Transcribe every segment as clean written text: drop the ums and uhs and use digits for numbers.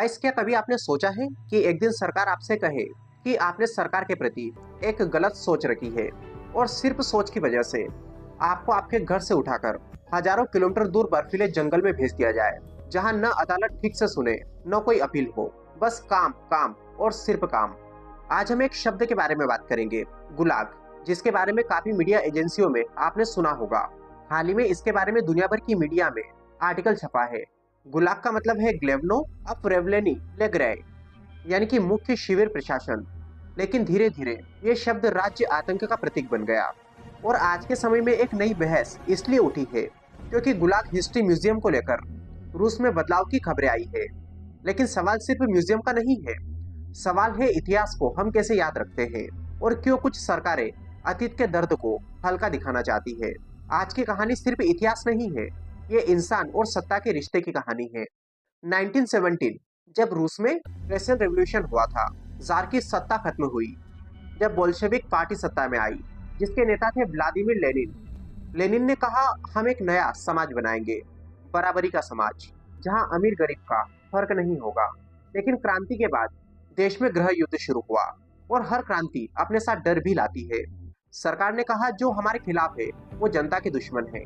Guys, क्या कभी आपने सोचा है कि एक दिन सरकार आपसे कहे कि आपने सरकार के प्रति एक गलत सोच रखी है और सिर्फ सोच की वजह से आपको आपके घर से उठाकर हजारों किलोमीटर दूर बर्फीले जंगल में भेज दिया जाए, जहां न अदालत ठीक से सुने, न कोई अपील हो, बस काम काम और सिर्फ काम। आज हम एक शब्द के बारे में बात करेंगे, गुलाग, जिसके बारे में काफी मीडिया एजेंसियों में आपने सुना होगा। हाल ही में इसके बारे में दुनिया भर की मीडिया में आर्टिकल छपा है। गुलाग का मतलब है ग्लेवनो अप रेवलेनी लेग्रे, यानी कि मुख्य शिविर प्रशासन। लेकिन धीरे धीरे ये शब्द राज्य आतंक का प्रतीक बन गया और आज के समय में एक नई बहस इसलिए उठी है क्योंकि गुलाग हिस्ट्री म्यूजियम को लेकर रूस में बदलाव की खबरें आई है। लेकिन सवाल सिर्फ म्यूजियम का नहीं है, सवाल है इतिहास को हम कैसे याद रखते हैं और क्यों कुछ सरकारें अतीत के दर्द को हल्का दिखाना चाहती है। आज की कहानी सिर्फ इतिहास नहीं है, ये इंसान और सत्ता के रिश्ते की कहानी है। 1917 जब रूस में रशियन रेवोल्यूशन हुआ था, जार की सत्ता खत्म हुई, जब बोल्शेविक पार्टी सत्ता में आई, जिसके नेता थे व्लादिमीर लेनिन। लेनिन ने कहा, हम एक नया समाज बनाएंगे, बराबरी का समाज, जहां अमीर गरीब का फर्क नहीं होगा। लेकिन क्रांति के बाद देश में गृह युद्ध शुरू हुआ और हर क्रांति अपने साथ डर भी लाती है। सरकार ने कहा, जो हमारे खिलाफ है वो जनता के दुश्मन है,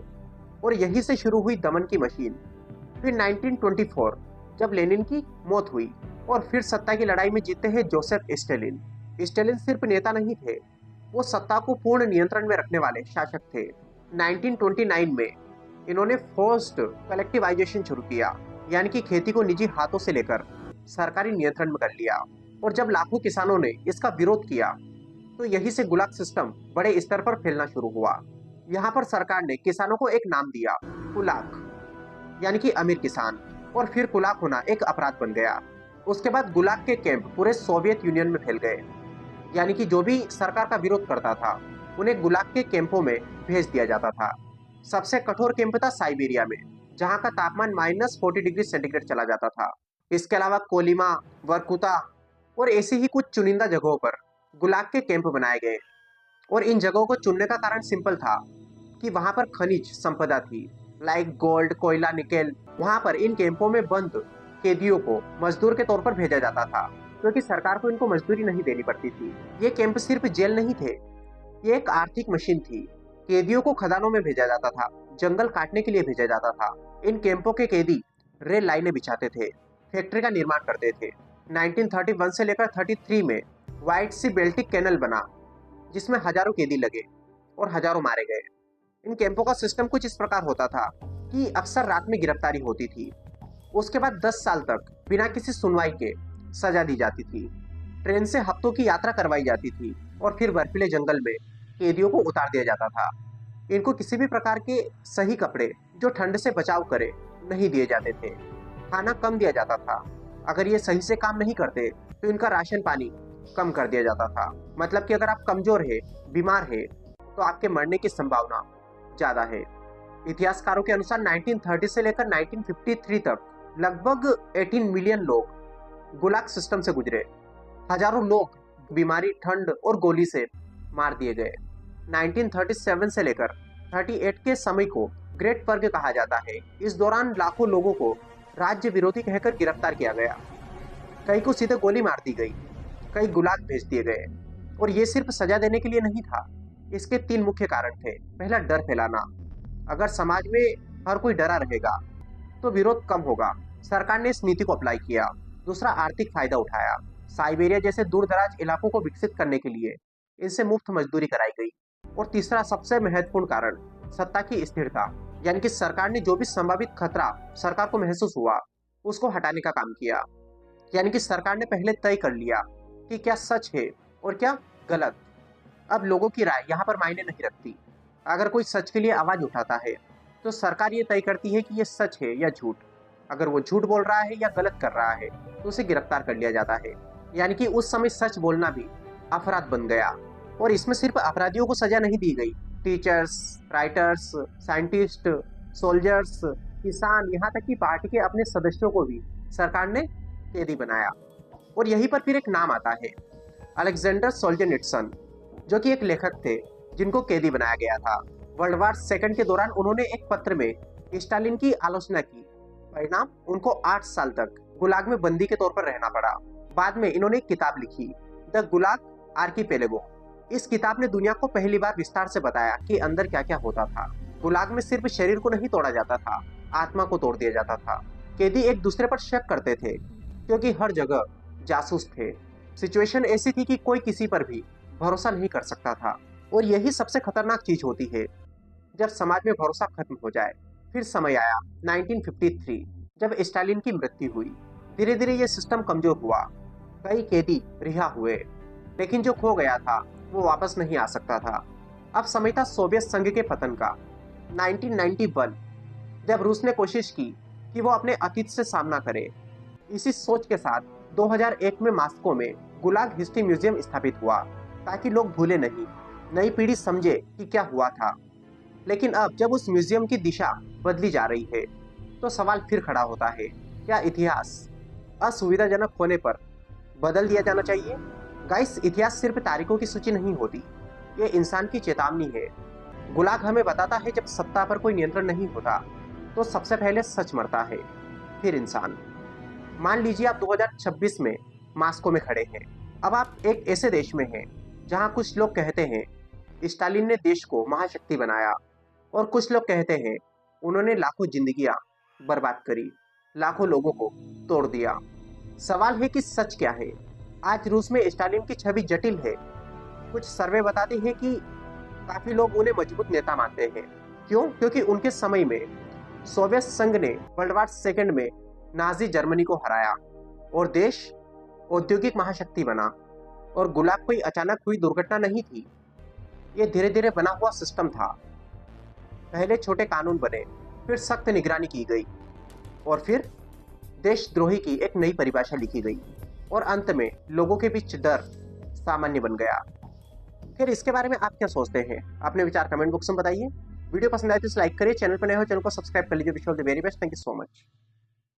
और यहीं से शुरू हुई दमन की मशीन। फिर 1924 जब लेनिन की मौत हुई और फिर सत्ता की लड़ाई में जीते हैं जोसेफ स्टालिन। स्टालिन सिर्फ नेता नहीं थे, वो सत्ता को पूर्ण नियंत्रण में रखने वाले शासक थे। 1929 में इन्होंने फोर्स्ड कलेक्टिवाइजेशन शुरू किया, यानी कि खेती को निजी हाथों से लेकर सरकारी नियंत्रण में कर लिया। और जब लाखों किसानों ने इसका विरोध किया तो यहीं से गुलाग सिस्टम बड़े स्तर पर फैलना शुरू हुआ। यहाँ पर सरकार ने किसानों को एक नाम दिया, कुलाक, यानी कि अमीर किसान, और फिर कुलाक होना एक अपराध बन गया। उसके बाद गुलाग के कैंप पूरे सोवियत यूनियन में फैल गए, यानी कि जो भी सरकार का विरोध करता था उन्हें गुलाग के कैंपों में भेज दिया जाता था। सबसे कठोर कैंप था साइबेरिया में, जहाँ का तापमान -40 डिग्री सेंटीग्रेड चला जाता था। इसके अलावा कोलिमा, वर्कुता और ऐसी ही कुछ चुनिंदा जगहों पर गुलाग के कैंप बनाए गए। और इन जगहों को चुनने का कारण सिंपल था कि वहां पर खनिज संपदा थी, लाइक गोल्ड, कोयला, निकेल। वहां पर इन कैंपों में बंद कैदियों को मजदूर के तौर पर भेजा जाता था, क्योंकि सरकार को इनको मजदूरी नहीं देनी पड़ती थी। ये कैंप सिर्फ जेल नहीं थे, ये एक आर्थिक मशीन थी। कैदियों को खदानों में भेजा जाता था, जंगल काटने के लिए भेजा जाता था। इन कैंपों के कैदी रेल लाइनें बिछाते थे, फैक्ट्री का निर्माण करते थे। 1931 से लेकर 33 में व्हाइट सी बेल्टिक कैनल बना, जिसमें हजारों कैदी लगे और हजारों मारे गए। इन कैंपों का सिस्टम कुछ इस प्रकार होता था कि अक्सर रात में गिरफ्तारी होती थी। उसके बाद 10 साल तक बिना किसी सुनवाई के सजा दी जाती थी। ट्रेन से हफ्तों की यात्रा करवाई जाती थी और फिर बर्फीले जंगल में कैदियों को उतार दिया जाता था। इनको किसी भी प्रकार के सही कपड़े जो ठंड से बचाव करे नहीं दिए जाते थे। खाना कम दिया जाता था। अगर ये सही से काम नहीं करते तो इनका राशन पानी कम कर दिया जाता था। मतलब कि अगर आप कमजोर है, बीमार है, तो आपके मरने की संभावना ज्यादा है। इतिहासकारों के अनुसार 1930 से लेकर 1953 तक लगभग 18 मिलियन लोग गुलाग सिस्टम से गुजरे। हजारों लोग बीमारी, ठंड और गोली से मार दिए गए। 1937 से लेकर 38 के समय को ग्रेट पर्ग कहा जाता है। इस दौरान लाखों लोगों को राज्य विरोधी कहकर गिरफ्तार किया गया। कई को सीधे गोली मार दी गई, कई गुलाग भेज दिए गए। और ये सिर्फ सजा देने के लिए नहीं था, इसके 3 मुख्य कारण थे। पहला, डर फैलाना। अगर समाज में हर कोई डरा रहेगा तो विरोध कम होगा। सरकार ने इस नीति को अप्लाई किया। दूसरा, आर्थिक फायदा उठाया। साइबेरिया जैसे दूर दराज इलाकों को विकसित करने के लिए इनसे मुफ्त मजदूरी कराई गई। और तीसरा, सबसे महत्वपूर्ण कारण, सत्ता की स्थिरता, यानी कि सरकार ने जो भी संभावित खतरा सरकार को महसूस हुआ उसको हटाने का काम किया। यानी कि सरकार ने पहले तय कर लिया कि क्या सच है और क्या गलत। अब लोगों की राय यहाँ पर मायने नहीं रखती। अगर कोई सच के लिए आवाज उठाता है तो सरकार ये तय करती है कि ये सच है या झूठ। अगर वो झूठ बोल रहा है या गलत कर रहा है तो उसे गिरफ्तार कर लिया जाता है। यानी कि उस समय सच बोलना भी अपराध बन गया। और इसमें सिर्फ अपराधियों को सजा नहीं दी गई, टीचर्स, राइटर्स, साइंटिस्ट, सोल्जर्स, किसान, यहाँ तक कि पार्टी के अपने सदस्यों को भी सरकार ने कैदी बनाया। और यहीं पर फिर एक नाम आता है, अलेक्जेंडर सोल्जेनित्सन, जो कि एक लेखक थे जिनको कैदी बनाया गया था। वर्ल्ड वार सेकंड के दौरान उन्होंने एक पत्र में स्टालिन की आलोचना की। परिणाम, उनको 8 साल तक गुलाग में बंदी के तौर पर रहना पड़ा। बाद में इन्होंने एक किताब लिखी, द गुलाग आर्कीपेलेगो। इस किताब ने दुनिया को पहली बार विस्तार से बताया कि अंदर क्या क्या होता था। गुलाग में सिर्फ शरीर को नहीं तोड़ा जाता था, आत्मा को तोड़ दिया जाता था। कैदी एक दूसरे पर शक करते थे क्योंकि हर जगह जासूस थे। सिचुएशन ऐसी थी कि कोई किसी पर भी भरोसा नहीं कर सकता था। और यही सबसे खतरनाक चीज होती है, जब समाज में भरोसा खत्म हो जाए। फिर समय आया 1953, जब स्टालिन की मृत्यु हुई। धीरे धीरे ये सिस्टम कमजोर हुआ, कई कैदी रिहा हुए, लेकिन जो खो गया था वो वापस नहीं आ सकता था। अब समय था सोवियत संघ के पतन का, 1991, जब रूस ने कोशिश की कि वो अपने अतीत से सामना करे। इसी सोच के साथ 2001 में मॉस्को में गुलाग हिस्ट्री म्यूजियम स्थापित हुआ, ताकि लोग भूले नहीं, नई पीढ़ी समझे कि क्या हुआ था। लेकिन अब जब उस म्यूजियम की दिशा बदली जा रही है, तो सवाल फिर खड़ा होता है, क्या इतिहास असुविधाजनक होने पर बदल दिया जाना चाहिए? गाइस, इतिहास सिर्फ तारीखों की सूची नहीं होती, ये इंसान की चेतावनी है। गुलाग हमें बताता है, जब सत्ता पर कोई नियंत्रण नहीं होता तो सबसे पहले सच मरता है, फिर इंसान। मान लीजिए आप 2026 में मॉस्को में खड़े हैं। अब आप एक ऐसे देश में हैं जहां कुछ लोग कहते हैं स्टालिन ने देश को महाशक्ति बनाया, और कुछ लोग कहते हैं उन्होंने लाखों जिंदगियां बर्बाद करी, लाखों लोगों को तोड़ दिया। सवाल है कि सच क्या है? आज रूस में स्टालिन की छवि जटिल है। कुछ सर्वे बताते हैं कि काफी लोग उन्हें मजबूत नेता मानते हैं। क्यों? क्योंकि उनके समय में सोवियत संघ ने वर्ल्ड वार सेकंड में नाजी जर्मनी को हराया और देश औद्योगिक महाशक्ति बना। और गुलाग कोई अचानक हुई दुर्घटना नहीं थी, ये धीरे धीरे बना हुआ सिस्टम था। पहले छोटे कानून बने, फिर सख्त निगरानी की गई, और फिर देशद्रोही की एक नई परिभाषा लिखी गई, और अंत में लोगों के बीच डर सामान्य बन गया। फिर इसके बारे में आप क्या सोचते हैं? अपने विचार कमेंट बॉक्स में बताइए। वीडियो पसंद आए तो लाइक करिए, चैनल पर नए हो चैनल को सब्सक्राइब कर लीजिए। Wish all the very best, thank you so much.